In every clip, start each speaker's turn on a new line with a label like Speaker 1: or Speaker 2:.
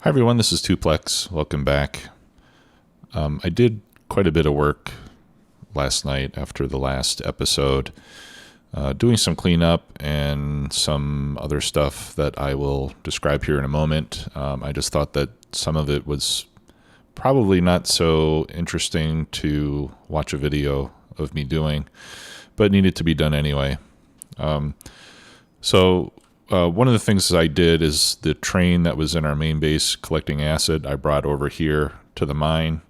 Speaker 1: Hi everyone, this is Tuplex. Welcome back. I did quite a bit of work last night after the last episode, doing some cleanup and some other stuff that I will describe here in a moment. I just thought that some of it was probably not so interesting to watch a video of me doing, but needed to be done anyway. One of the things I did is the train that was in our main base collecting acid, I brought over here to the mine.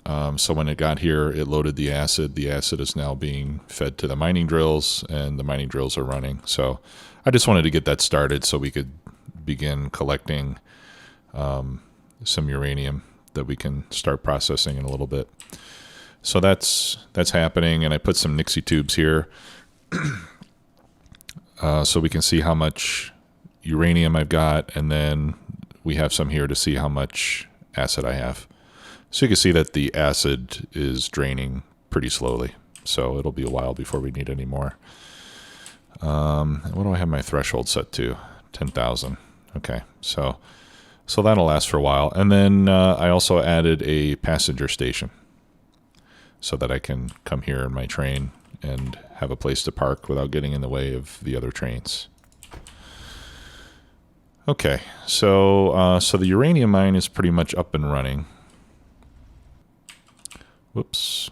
Speaker 1: So when it got here, it loaded the acid. The acid is now being fed to the mining drills, and the mining drills are running. So I just wanted to get that started so we could begin collecting some uranium that we can start processing in a little bit. So that's happening, and I put some Nixie tubes here. So we can see how much uranium I've got, and then we have some here to see how much acid I have. So you can see that the acid is draining pretty slowly, so it'll be a while before we need any more. What do I have my threshold set to? 10,000. Okay, so that'll last for a while. And then I also added a passenger station so that I can come here in my train and have a place to park without getting in the way of the other trains. Okay, so the uranium mine is pretty much up and running. Whoops.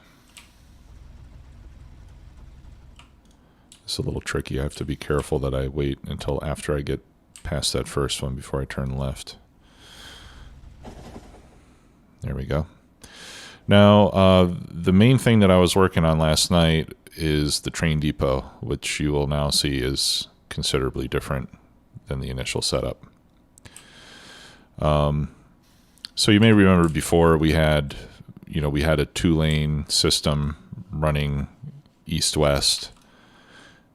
Speaker 1: It's a little tricky. I have to be careful that I wait until after I get past that first one before I turn left. There we go. Now, the main thing that I was working on last night is the train depot, which you will now see is considerably different than the initial setup. So you may remember before we had a 2-lane system running east-west,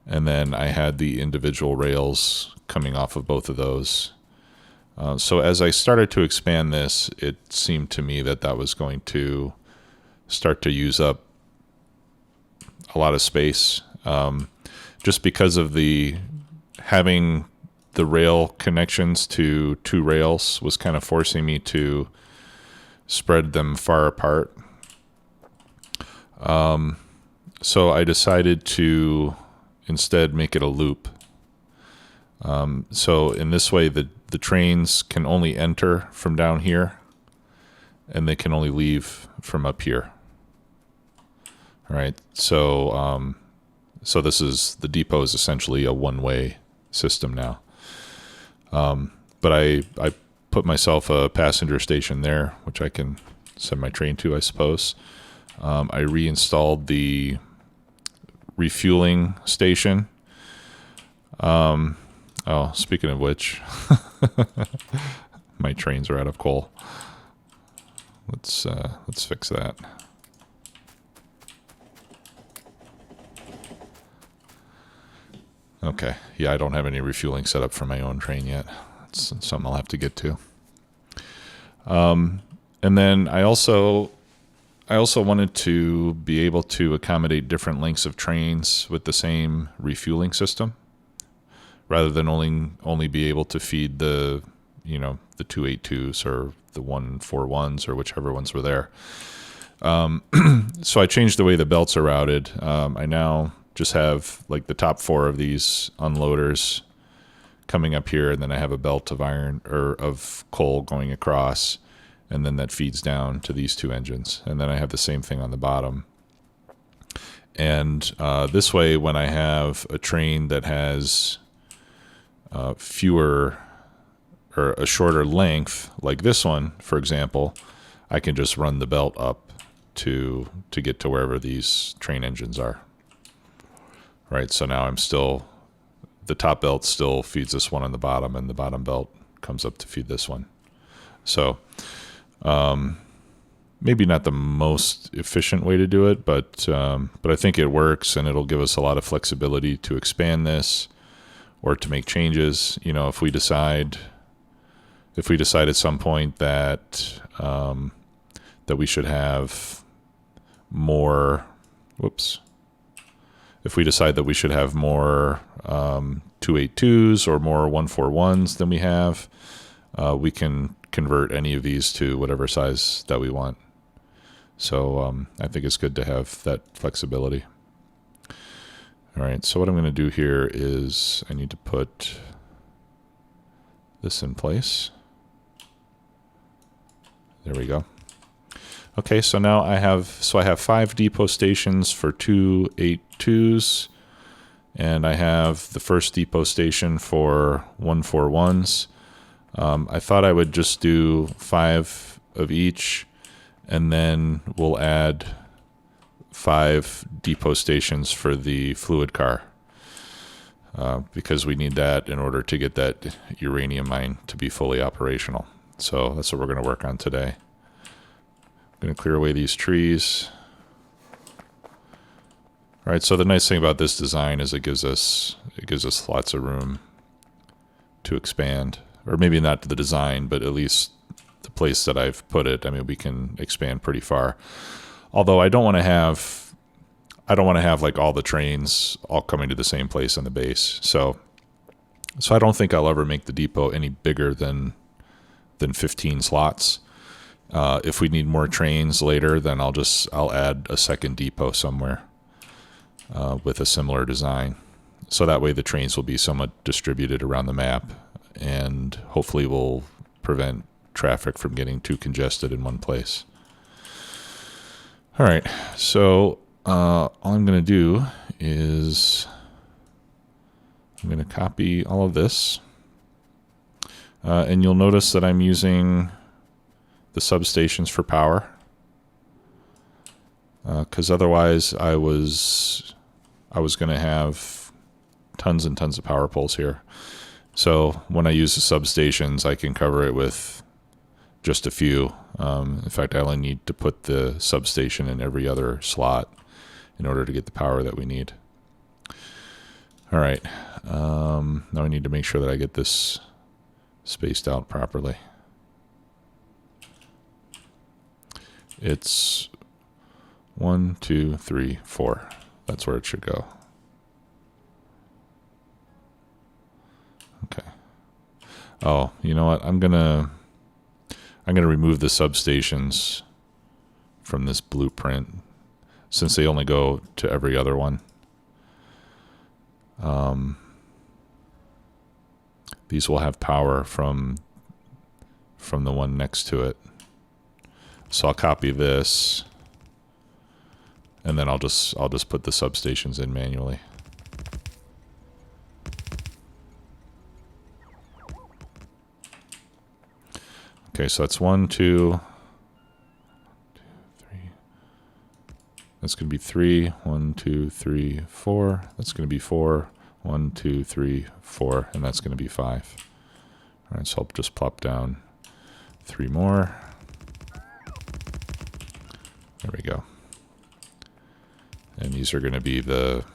Speaker 1: and then I had the individual rails coming off of both of those. So as I started to expand this, it seemed to me that was going to start to use up a lot of space, just because of having the rail connections to two rails was kind of forcing me to spread them far apart. So I decided to instead make it a loop. So in this way, the trains can only enter from down here, and they can only leave from up here. All right, so the depot is essentially a one-way system now. But I put myself a passenger station there, which I can send my train to, I suppose. I reinstalled the refueling station. Speaking of which, my trains are out of coal. Let's fix that. Okay, yeah, I don't have any refueling set up for my own train yet. That's something I'll have to get to. And then I also wanted to be able to accommodate different lengths of trains with the same refueling system, rather than only be able to feed the 282s or the 141s or whichever ones were there. So I changed the way the belts are routed. I now just have like the top 4 of these unloaders coming up here, and then I have a belt of iron or of coal going across, and then that feeds down to these 2 engines, and then I have the same thing on the bottom. And this way, when I have a train that has fewer or a shorter length, like this one, for example, I can just run the belt up to get to wherever these train engines are. Right, so now the top belt still feeds this one on the bottom, and the bottom belt comes up to feed this one. So maybe not the most efficient way to do it, but I think it works, and it'll give us a lot of flexibility to expand this or to make changes. If we decide at some point that we should have more, if we decide that we should have more 282s or more 141s than we have, we can convert any of these to whatever size that we want. So I think it's good to have that flexibility. All right, so what I'm going to do here is I need to put this in place. There we go. Okay, so now I have 5 depot stations for 2 8.2s, and I have the first depot station for 1 4.1s. I thought I would just do 5 of each, and then we'll add 5 depot stations for the fluid car, because we need that in order to get that uranium mine to be fully operational. So that's what we're going to work on today. I'm going to clear away these trees. All right, so the nice thing about this design is it gives us lots of room to expand, or maybe not the design, but at least the place that I've put it. I mean, we can expand pretty far. Although I don't want to have like all the trains all coming to the same place in the base. So I don't think I'll ever make the depot any bigger than 15 slots. If we need more trains later, then I'll add a second depot somewhere with a similar design. So that way the trains will be somewhat distributed around the map, and hopefully will prevent traffic from getting too congested in one place. All right, so all I'm going to do is I'm going to copy all of this, and you'll notice that I'm using the substations for power, because otherwise I was going to have tons and tons of power poles here. So when I use the substations, I can cover it with just a few. In fact, I only need to put the substation in every other slot in order to get the power that we need. All right, now I need to make sure that I get this spaced out properly. It's 1, 2, 3, 4. That's where it should go. Okay. Oh, you know what? I'm gonna remove the substations from this blueprint, since they only go to every other one. These will have power from the one next to it. So I'll copy this, and then I'll just put the substations in manually. Okay, so that's 1, 2, 3. That's going to be 3. 1, 2, 3, 4. That's going to be 4. 1, 2, 3, 4, and that's going to be 5. All right, so I'll just plop down 3 more. There we go. And these are going to be the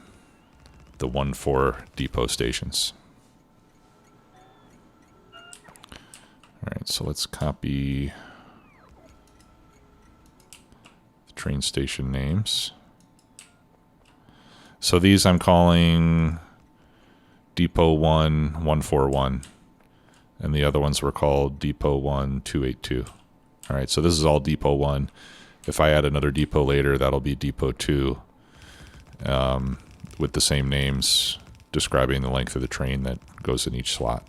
Speaker 1: 1, 4 depot stations. All right, so let's copy the train station names. So these I'm calling Depot 1, 141, and the other ones were called Depot 1, 282. All right, so this is all Depot 1. If I add another depot later, that'll be Depot 2, with the same names describing the length of the train that goes in each slot.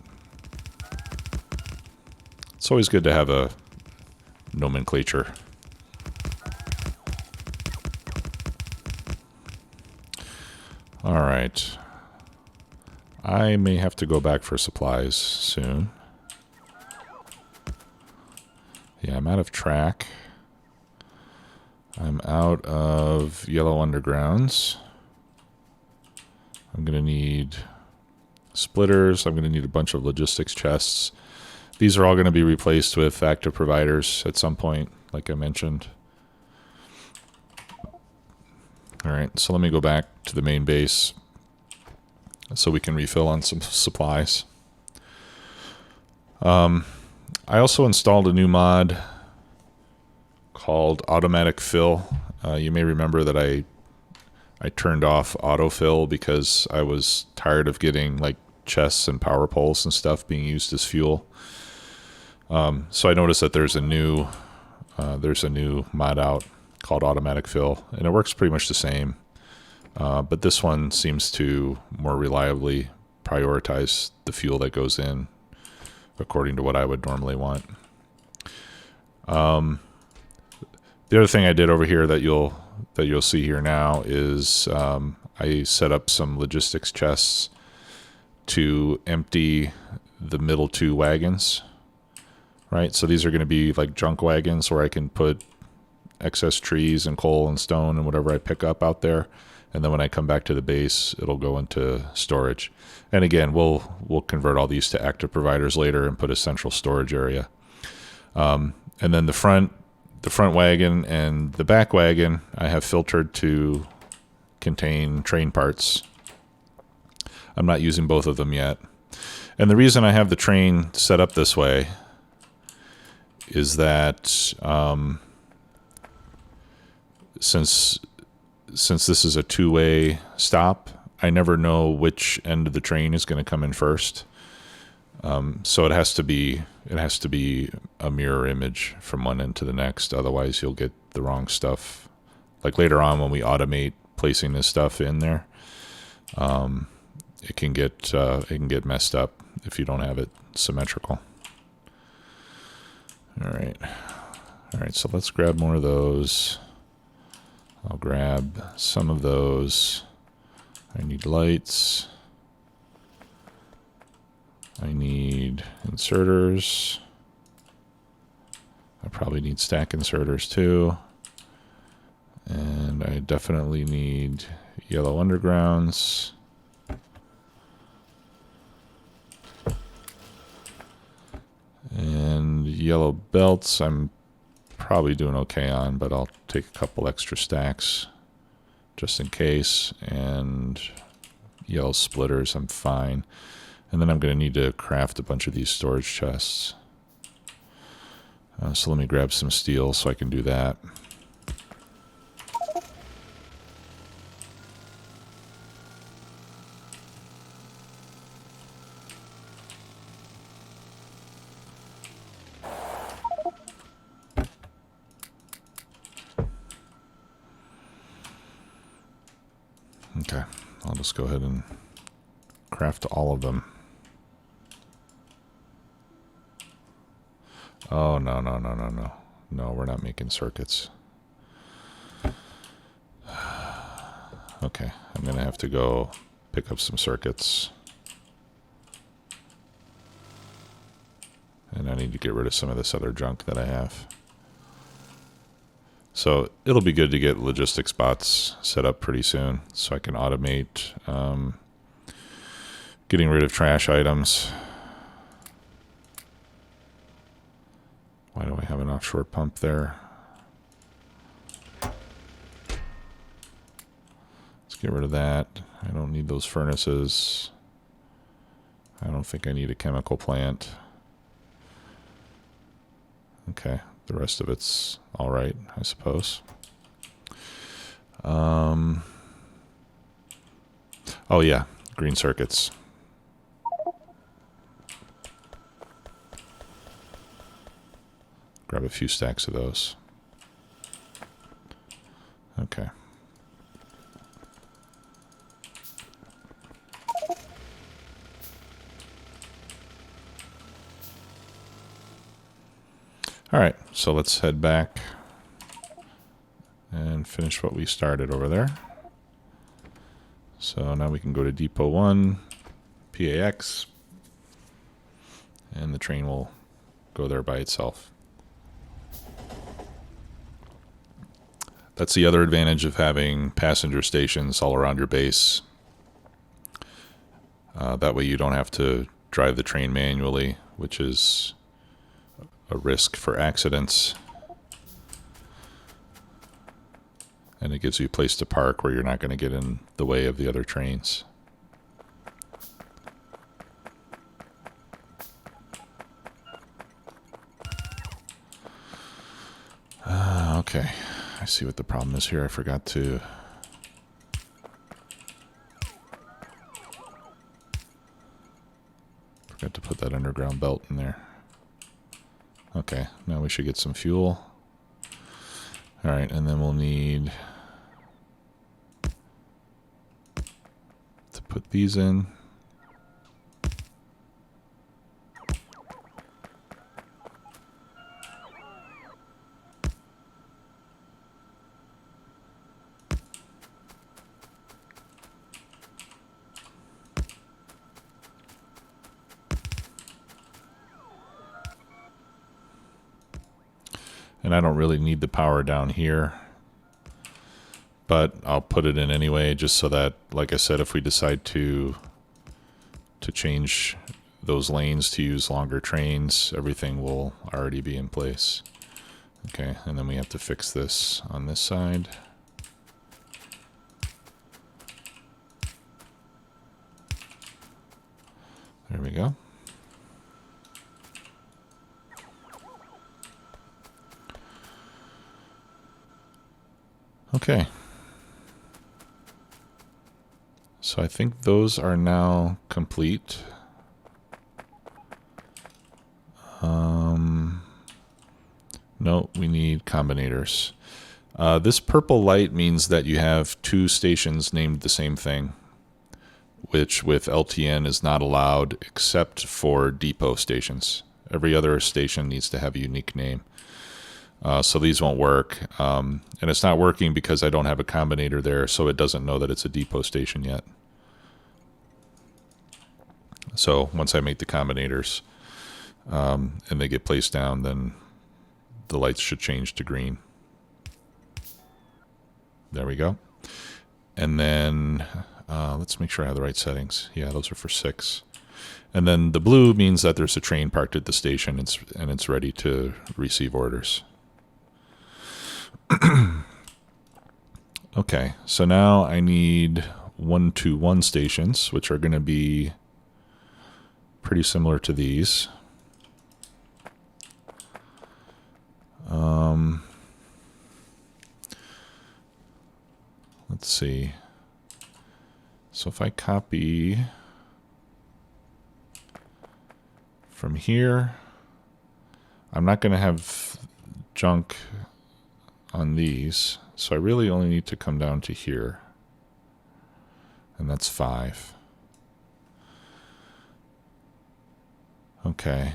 Speaker 1: It's always good to have a nomenclature. All right. I may have to go back for supplies soon. Yeah, I'm out of track. I'm out of yellow undergrounds. I'm going to need splitters. I'm going to need a bunch of logistics chests. These are all going to be replaced with active providers at some point, like I mentioned. All right, so let me go back to the main base so we can refill on some supplies. I also installed a new mod called Automatic Fill. You may remember that I turned off autofill because I was tired of getting like chests and power poles and stuff being used as fuel. So I noticed that there's a new mod out called Automatic Fill, and it works pretty much the same. But this one seems to more reliably prioritize the fuel that goes in according to what I would normally want. The other thing I did over here that you'll see here now is I set up some logistics chests to empty the middle two wagons. Right, so these are going to be like junk wagons where I can put excess trees and coal and stone and whatever I pick up out there, and then when I come back to the base, it'll go into storage. And again, we'll convert all these to active providers later and put a central storage area. And then the front wagon and the back wagon I have filtered to contain train parts. I'm not using both of them yet. And the reason I have the train set up this way is that since this is a two-way stop, I never know which end of the train is going to come in first. So it has to be a mirror image from one end to the next. Otherwise, you'll get the wrong stuff. Like later on, when we automate placing this stuff in there, it can get messed up if you don't have it symmetrical. All right. So let's grab more of those. I'll grab some of those. I need lights. I need inserters. I probably need stack inserters too. And I definitely need yellow undergrounds. And yellow belts I'm probably doing okay on, but I'll take a couple extra stacks just in case. And yellow splitters I'm fine. And then I'm going to need to craft a bunch of these storage chests. So let me grab some steel so I can do that. Okay, I'll just go ahead and craft all of them. Oh, no. No, we're not making circuits. Okay, I'm going to have to go pick up some circuits. And I need to get rid of some of this other junk that I have. So it'll be good to get logistics bots set up pretty soon so I can automate getting rid of trash items. Why do I have an offshore pump there? Let's get rid of that. I don't need those furnaces. I don't think I need a chemical plant. Okay, the rest of it's all right, I suppose. Oh yeah, green circuits. Grab a few stacks of those. Okay. All right, so let's head back and finish what we started over there. So now we can go to Depot 1, PAX, and the train will go there by itself. That's the other advantage of having passenger stations all around your base. That way you don't have to drive the train manually, which is a risk for accidents. And it gives you a place to park where you're not going to get in the way of the other trains. Okay, I see what the problem is here. I forgot to put that underground belt in there. Okay, now we should get some fuel. All right, and then we'll need to put these in. And I don't really need the power down here, but I'll put it in anyway, just so that, like I said, if we decide to change those lanes to use longer trains, everything will already be in place. Okay, and then we have to fix this on this side. There we go. Okay. So I think those are now complete. No, we need combinators. This purple light means that you have two stations named the same thing, which with LTN is not allowed except for depot stations. Every other station needs to have a unique name. So these won't work. And it's not working because I don't have a combinator there, so it doesn't know that it's a depot station yet. So once I make the combinators and they get placed down, then the lights should change to green. There we go. And then let's make sure I have the right settings. Yeah, those are for 6. And then the blue means that there's a train parked at the station and it's ready to receive orders. Okay, so now I need 1-to-1 stations, which are going to be pretty similar to these. Let's see. So if I copy from here, I'm not going to have junk on these, so I really only need to come down to here, and that's 5. Okay.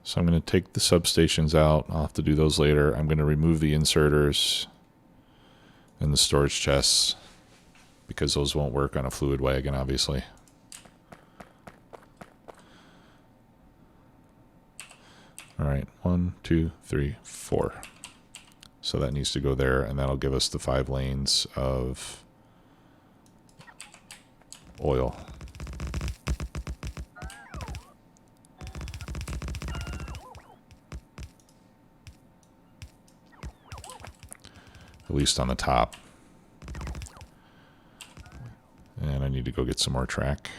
Speaker 1: So I'm going to take the substations out. I'll have to do those later. I'm going to remove the inserters and the storage chests because those won't work on a fluid wagon, obviously. All right, 1, 2, 3, 4. So that needs to go there, and that'll give us the 5 lanes of oil. At least on the top. And I need to go get some more track.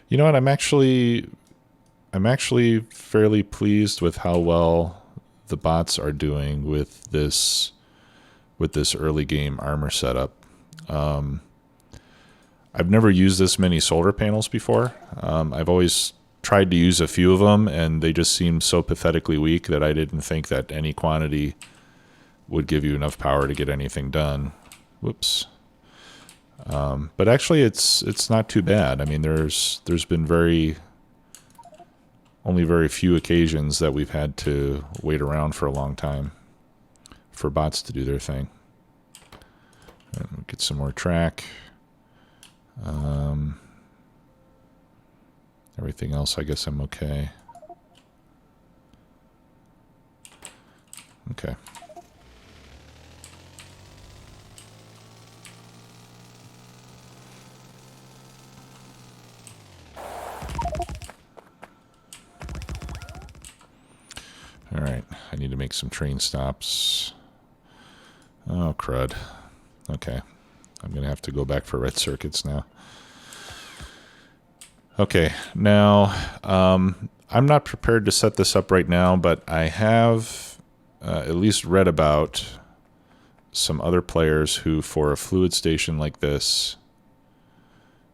Speaker 1: You know what? I'm actually fairly pleased with how well the bots are doing with this early game armor setup. I've never used this many solar panels before. I've always tried to use a few of them, and they just seem so pathetically weak that I didn't think that any quantity would give you enough power to get anything done. Whoops. But actually, it's not too bad. I mean, there's been only very few occasions that we've had to wait around for a long time for bots to do their thing. And get some more track. Everything else, I guess I'm okay. Okay. All right, I need to make some train stops. Oh, crud. Okay, I'm going to have to go back for red circuits now. Okay, now I'm not prepared to set this up right now, but I have at least read about some other players who, for a fluid station like this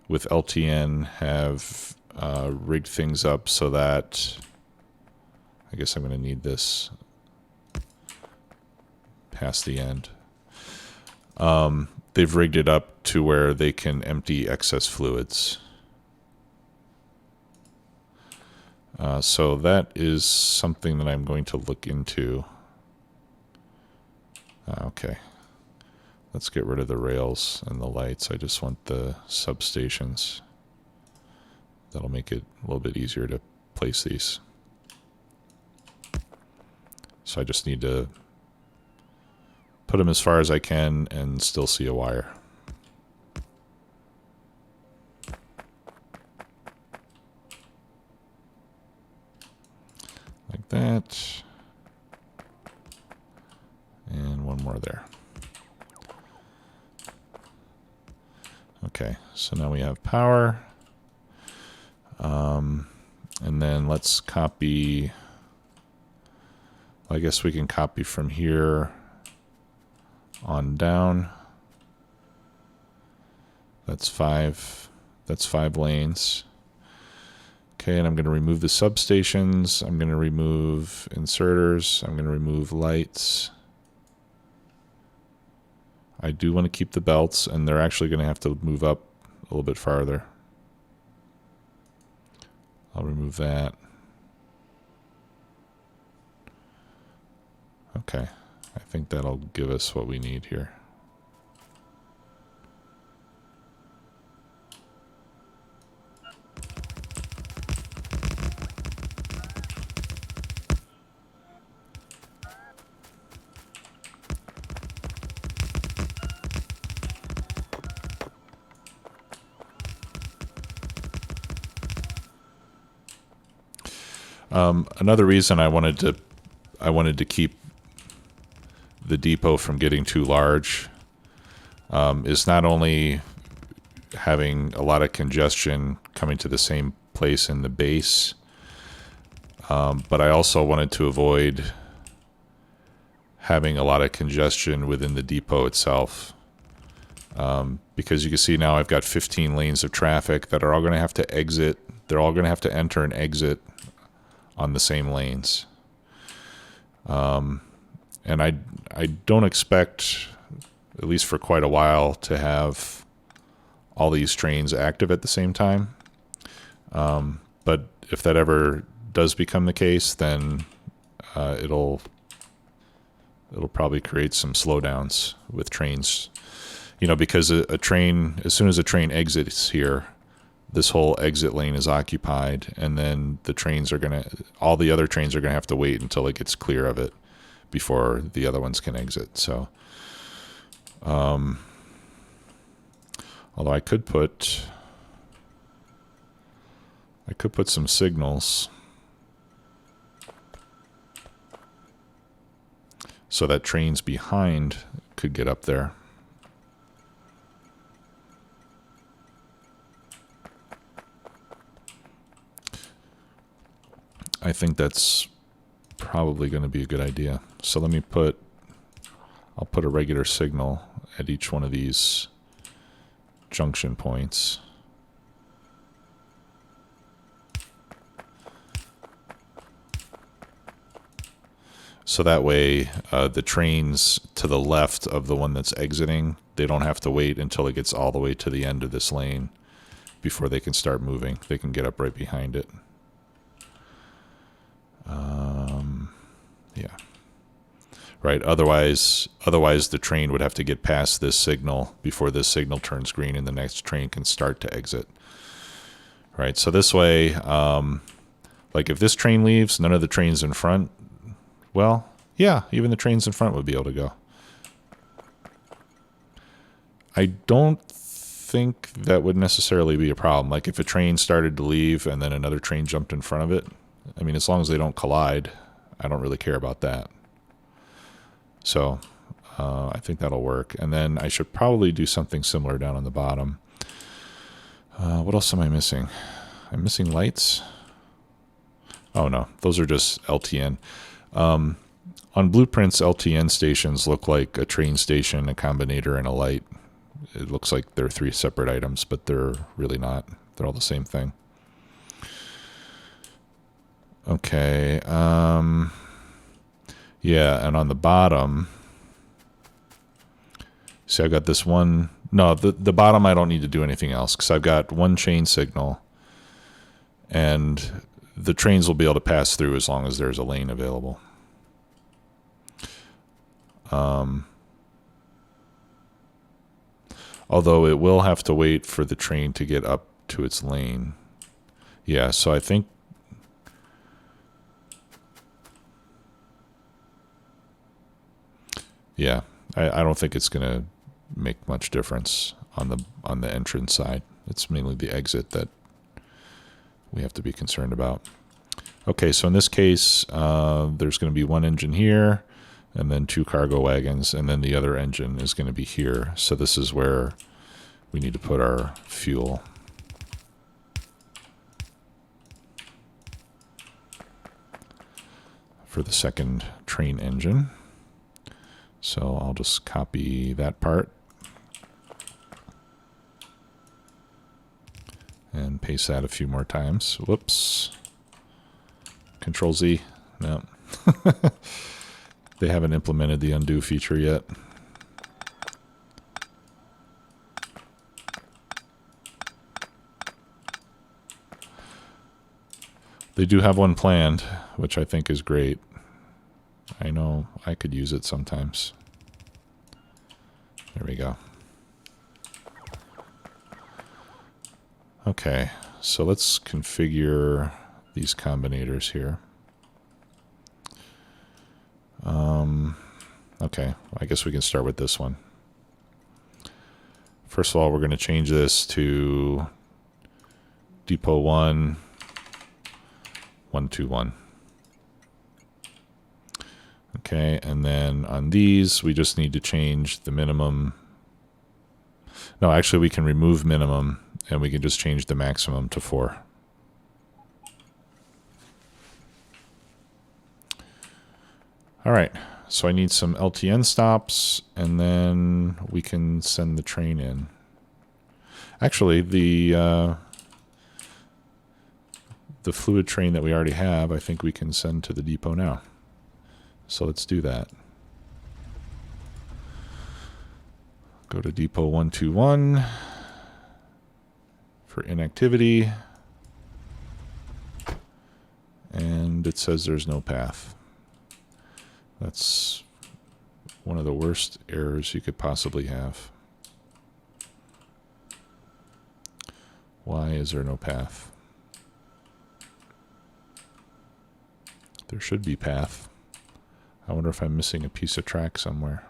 Speaker 1: with LTN, have rigged things up so that, I guess I'm going to need this past the end. They've rigged it up to where they can empty excess fluids. So that is something that I'm going to look into. Okay. Let's get rid of the rails and the lights. I just want the substations. That'll make it a little bit easier to place these. So I just need to put them as far as I can and still see a wire. Like that. And one more there. Okay, so now we have power. And then let's copy. I guess we can copy from here on down. That's five lanes. Okay, and I'm going to remove the substations. I'm going to remove inserters. I'm going to remove lights. I do want to keep the belts, and they're actually going to have to move up a little bit farther. I'll remove that. Okay, I think that'll give us what we need here. Another reason I wanted to keep the depot from getting too large is not only having a lot of congestion coming to the same place in the base, but I also wanted to avoid having a lot of congestion within the depot itself. Because you can see now I've got 15 lanes of traffic that are all going to have to exit. They're all going to have to enter and exit on the same lanes. And I don't expect, at least for quite a while, to have all these trains active at the same time. But if that ever does become the case, then it'll probably create some slowdowns with trains. You know, because a train, as soon as a train exits here, this whole exit lane is occupied, and then the trains are all the other trains are gonna have to wait until it gets clear of it before the other ones can exit. So, although I could put some signals so that trains behind could get up there. I think that's probably going to be a good idea. So I'll put a regular signal at each one of these junction points. So that way, the trains to the left of the one that's exiting, they don't have to wait until it gets all the way to the end of this lane before they can start moving. They can get up right behind it. Yeah. Right. Otherwise the train would have to get past this signal before this signal turns green and the next train can start to exit. Right. So this way, like if this train leaves, none of the trains in front, well, yeah, even the trains in front would be able to go. I don't think that would necessarily be a problem. Like if a train started to leave and then another train jumped in front of it, I mean, as long as they don't collide, I don't really care about that. So I think that'll work. And then I should probably do something similar down on the bottom. What else am I missing? I'm missing lights. Oh no, those are just LTN. On blueprints, LTN stations look like a train station, a combinator, and a light. It looks like they're 3 separate items, but they're really not. They're all the same thing. Okay. Yeah, and on the bottom, see, I've got this one. No, the bottom I don't need to do anything else because I've got one chain signal, and the trains will be able to pass through as long as there's a lane available. Although it will have to wait for the train to get up to its lane. Yeah, so I think yeah, I don't think it's going to make much difference on the entrance side. It's mainly the exit that we have to be concerned about. Okay, so in this case, there's going to be one engine here, and then 2 cargo wagons, and then the other engine is going to be here. So this is where we need to put our fuel. For the second train engine. So I'll just copy that part and paste that a few more times. Whoops. Control Z. No. They haven't implemented the undo feature yet. They do have one planned, which I think is great. I know I could use it sometimes. There we go. Okay, so let's configure these combinators here. Okay, I guess we can start with this one. First of all, we're going to change this to Depot 1, 121. Okay, and then on these, we just need to change the minimum. No, actually, we can remove minimum, and we can just change the maximum to 4. All right, so I need some LTN stops, and then we can send the train in. Actually, the fluid train that we already have, I think we can send to the depot now. So let's do that. Go to Depot 121 for inactivity. And it says there's no path. That's one of the worst errors you could possibly have. Why is there no path? There should be path. I wonder if I'm missing a piece of track somewhere.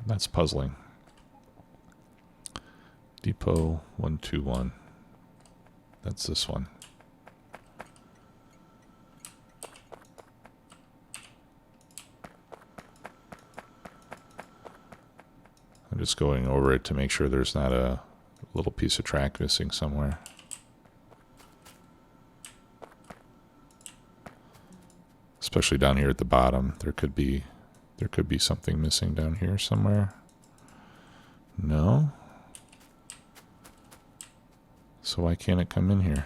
Speaker 1: That's puzzling. Depot 121. That's this one. I'm just going over it to make sure there's not a little piece of track missing somewhere. Especially down here at the bottom. There could be something missing down here somewhere. No? So why can't it come in here?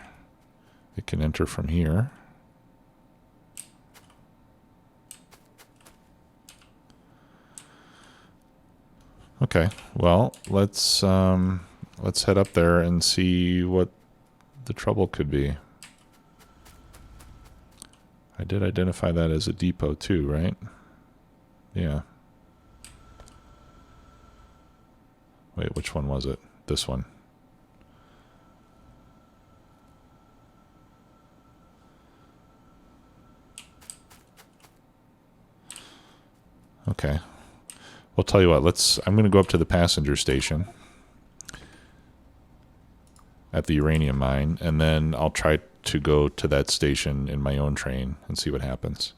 Speaker 1: It can enter from here. Okay, well, let's head up there and see what the trouble could be. I did identify that as a depot too, right? Yeah. Wait, which one was it? This one. Okay. Well, tell you what, I'm going to go up to the passenger station at the uranium mine, and then I'll try to go to that station in my own train and see what happens.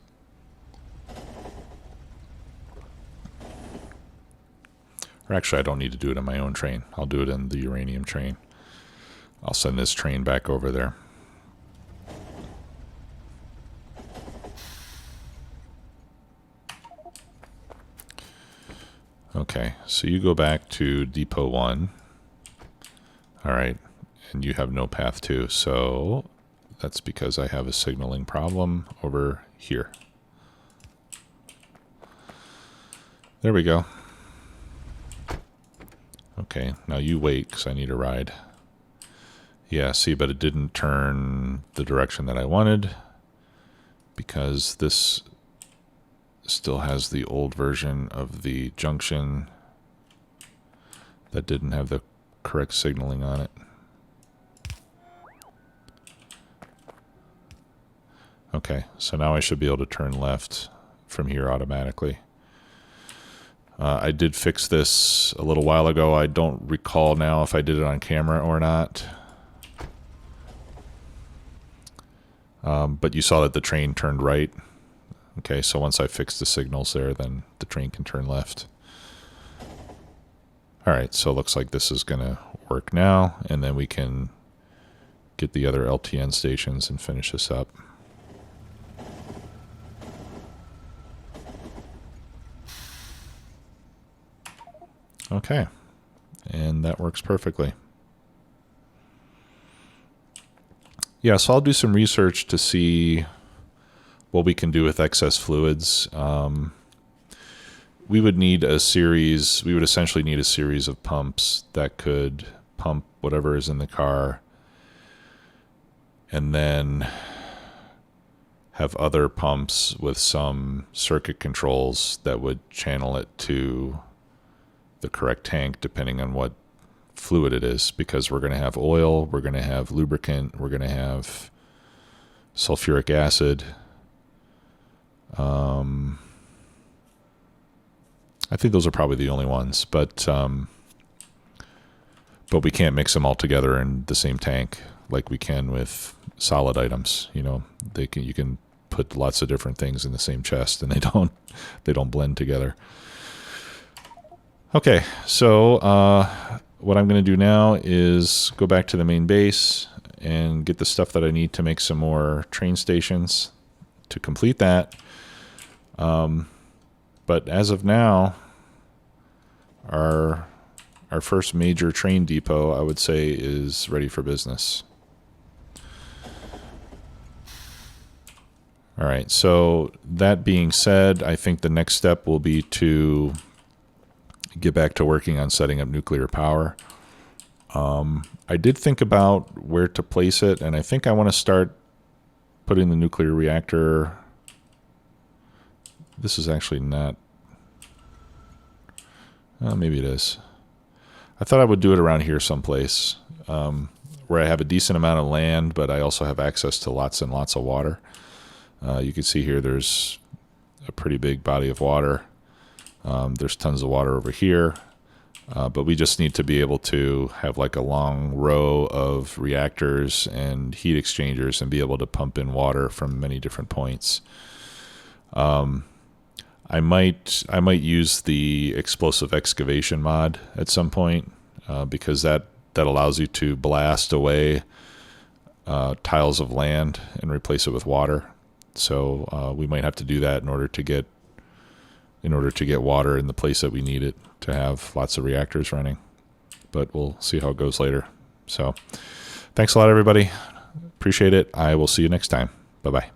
Speaker 1: Or actually, I don't need to do it in my own train. I'll do it in the uranium train. I'll send this train back over there. Okay, so you go back to Depot 1. All right, and you have no path 2, so that's because I have a signaling problem over here. There we go. Okay, now you wait because I need a ride. Yeah, see, but it didn't turn the direction that I wanted because this still has the old version of the junction that didn't have the correct signaling on it. Okay, so now I should be able to turn left from here automatically. I did fix this a little while ago. I don't recall now if I did it on camera or not. But you saw that the train turned right. Okay, so once I fix the signals there, then the train can turn left. All right, so it looks like this is going to work now, and then we can get the other LTN stations and finish this up. Okay, and that works perfectly. Yeah, so I'll do some research to see what we can do with excess fluids. We would need a series, we would essentially need a series of pumps that could pump whatever is in the car and then have other pumps with some circuit controls that would channel it to the correct tank depending on what fluid it is, because we're going to have oil, we're going to have lubricant, we're going to have sulfuric acid. I think those are probably the only ones, but we can't mix them all together in the same tank like we can with solid items. You know, you can put lots of different things in the same chest and they don't blend together. Okay, so what I'm going to do now is go back to the main base and get the stuff that I need to make some more train stations to complete that. But as of now, our first major train depot, I would say, is ready for business. All right, so that being said, I think the next step will be to get back to working on setting up nuclear power. I did think about where to place it, and I think I want to start putting the nuclear reactor. This is actually not. Maybe it is. I thought I would do it around here someplace where I have a decent amount of land, but I also have access to lots and lots of water. You can see here there's a pretty big body of water. There's tons of water over here, but we just need to be able to have like a long row of reactors and heat exchangers and be able to pump in water from many different points. I might use the explosive excavation mod at some point because that allows you to blast away tiles of land and replace it with water. So we might have to do that in order to get water in the place that we need it to have lots of reactors running. But we'll see how it goes later. So thanks a lot, everybody. Appreciate it. I will see you next time. Bye-bye.